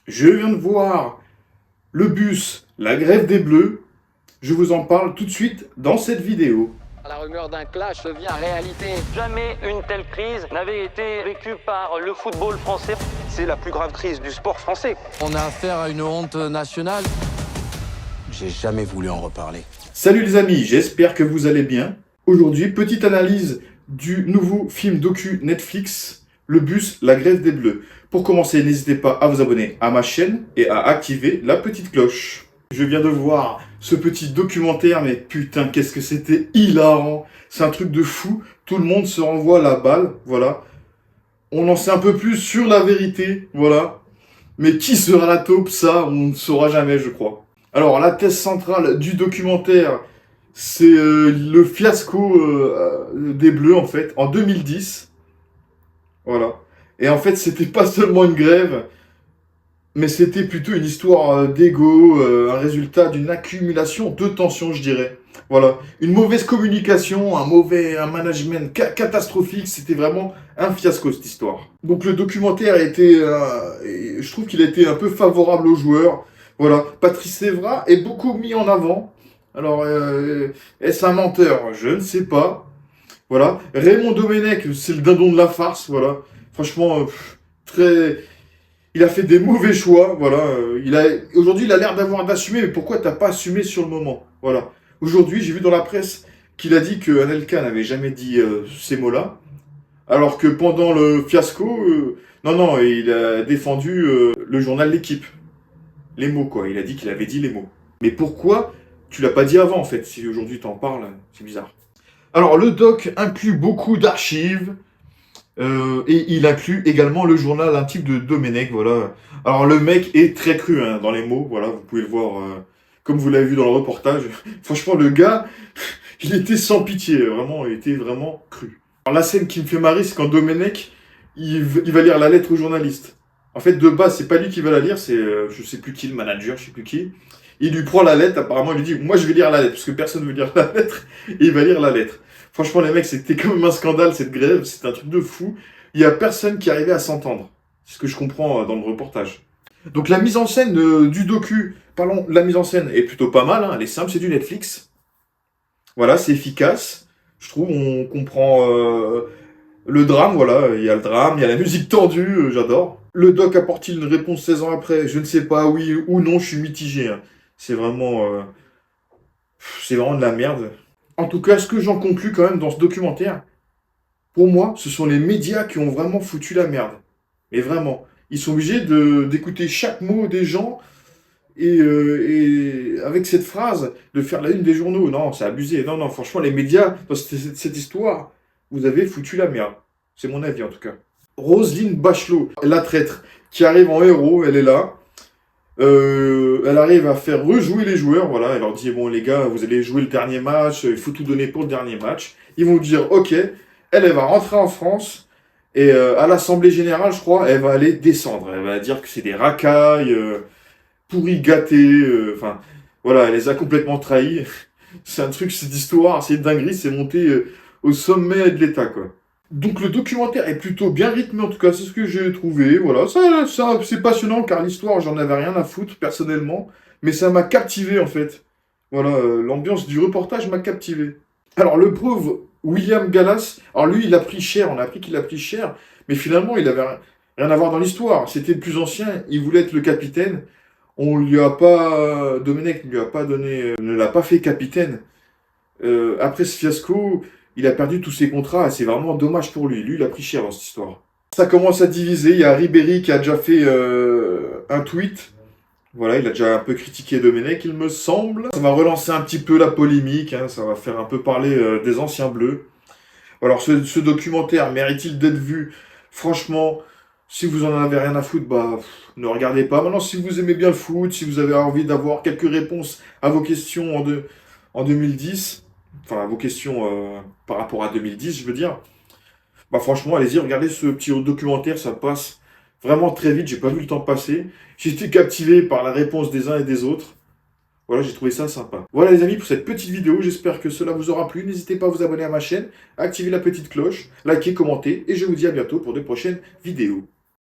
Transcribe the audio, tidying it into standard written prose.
Je viens de voir le bus, la grève des Bleus. Je vous en parle tout de suite dans cette vidéo. La rumeur d'un clash devient réalité. Jamais une telle crise n'avait été vécue par le football français. C'est la plus grave crise du sport français. On a affaire à une honte nationale. J'ai jamais voulu en reparler. Salut les amis, j'espère que vous allez bien. Aujourd'hui, petite analyse du nouveau film docu Netflix, Le bus, la grève des Bleus. Pour commencer, n'hésitez pas à vous abonner à ma chaîne et à activer la petite cloche. Je viens de voir ce petit documentaire, mais putain, qu'est-ce que c'était hilarant. C'est un truc de fou, tout le monde se renvoie la balle, voilà. On en sait un peu plus sur la vérité, voilà. Mais qui sera la taupe, ça, on ne saura jamais, je crois. Alors, la thèse centrale du documentaire, c'est le fiasco des Bleus, en fait, en 2010. Voilà. Et en fait, c'était pas seulement une grève, mais c'était plutôt une histoire d'ego, un résultat d'une accumulation de tensions, je dirais. Voilà. Une mauvaise communication, un management catastrophique, c'était vraiment un fiasco, cette histoire. Donc le documentaire a été, je trouve qu'il a été un peu favorable aux joueurs. Voilà. Patrice Evra est beaucoup mis en avant. Alors, est-ce un menteur? Je ne sais pas. Voilà. Raymond Domenech, c'est le dindon de la farce, voilà. Franchement, il a fait des mauvais choix, voilà. Aujourd'hui, il a l'air d'assumer, mais pourquoi t'as pas assumé sur le moment? Voilà. Aujourd'hui, j'ai vu dans la presse qu'il a dit que Anelka n'avait jamais dit ces mots-là, alors que pendant le fiasco, non, il a défendu le journal L'Équipe. Les mots, quoi. Il a dit qu'il avait dit les mots. Mais pourquoi tu l'as pas dit avant, en fait? Si aujourd'hui t'en parles, c'est bizarre. Alors, le doc inclut beaucoup d'archives, et il inclut également le journal intime de Domenech, voilà. Alors, le mec est très cru hein, dans les mots, voilà, vous pouvez le voir, comme vous l'avez vu dans le reportage. Franchement, le gars, il était sans pitié, vraiment, il était vraiment cru. Alors, la scène qui me fait marrer, c'est quand Domenech, il va lire la lettre au journaliste. En fait, de base, c'est pas lui qui va la lire, c'est, je sais plus qui, le manager, je sais plus qui. Il lui prend la lettre, apparemment, il lui dit, moi, je vais lire la lettre, parce que personne ne veut lire la lettre, et il va lire la lettre. Franchement, les mecs, c'était quand même un scandale, cette grève. C'était un truc de fou. Il y a personne qui arrivait à s'entendre. C'est ce que je comprends dans le reportage. Donc, la mise en scène du docu, parlons, la mise en scène est plutôt pas mal. Hein, elle est simple, c'est du Netflix. Voilà, c'est efficace. Je trouve, on comprend le drame, voilà. Il y a le drame, il y a la musique tendue, j'adore. Le doc apporte-t-il une réponse 16 ans après? Je ne sais pas, oui ou non, je suis mitigé. Hein. C'est vraiment de la merde. En tout cas, ce que j'en conclus quand même dans ce documentaire, pour moi, ce sont les médias qui ont vraiment foutu la merde. Mais vraiment. Ils sont obligés d'écouter chaque mot des gens et avec cette phrase, de faire la une des journaux. Non, c'est abusé. Non, franchement, les médias, dans cette histoire, vous avez foutu la merde. C'est mon avis en tout cas. Roselyne Bachelot, la traître, qui arrive en héros, elle est là. Elle arrive à faire rejouer les joueurs, voilà, elle leur dit, bon les gars, vous allez jouer le dernier match, il faut tout donner pour le dernier match. Ils vont dire, ok, elle va rentrer en France, et à l'Assemblée Générale, je crois, elle va aller descendre. Elle va dire que c'est des racailles, pourris gâtés, enfin, voilà, elle les a complètement trahis. C'est un truc, cette histoire, c'est une dinguerie, c'est monté au sommet de l'État, quoi. Donc le documentaire est plutôt bien rythmé, en tout cas, c'est ce que j'ai trouvé. Voilà, ça c'est passionnant car l'histoire, j'en avais rien à foutre personnellement, mais ça m'a captivé en fait. Voilà, l'ambiance du reportage m'a captivé. Alors le pauvre William Gallas, alors lui il a pris cher, on a appris qu'il a pris cher, mais finalement il avait rien à voir dans l'histoire. C'était le plus ancien, il voulait être le capitaine. On lui a pas, Domenech ne lui a pas donné, ne l'a pas fait capitaine. Après ce fiasco, il a perdu tous ses contrats et c'est vraiment dommage pour lui. Lui, il a pris cher dans cette histoire. Ça commence à diviser. Il y a Ribéry qui a déjà fait un tweet. Voilà, il a déjà un peu critiqué Domenech, il me semble. Ça va relancer un petit peu la polémique. Hein, ça va faire un peu parler des anciens Bleus. Alors, ce documentaire mérite-t-il d'être vu? Franchement, si vous en avez rien à foutre, bah, ne regardez pas. Maintenant, si vous aimez bien le foot, si vous avez envie d'avoir quelques réponses à vos questions en 2010, enfin vos questions par rapport à 2010, je veux dire, bah franchement, allez-y, regardez ce petit documentaire, ça passe vraiment très vite, j'ai pas vu le temps passer. J'ai été captivé par la réponse des uns et des autres. Voilà, j'ai trouvé ça sympa. Voilà les amis pour cette petite vidéo, j'espère que cela vous aura plu. N'hésitez pas à vous abonner à ma chaîne, à activer la petite cloche, liker, commenter, et je vous dis à bientôt pour de prochaines vidéos.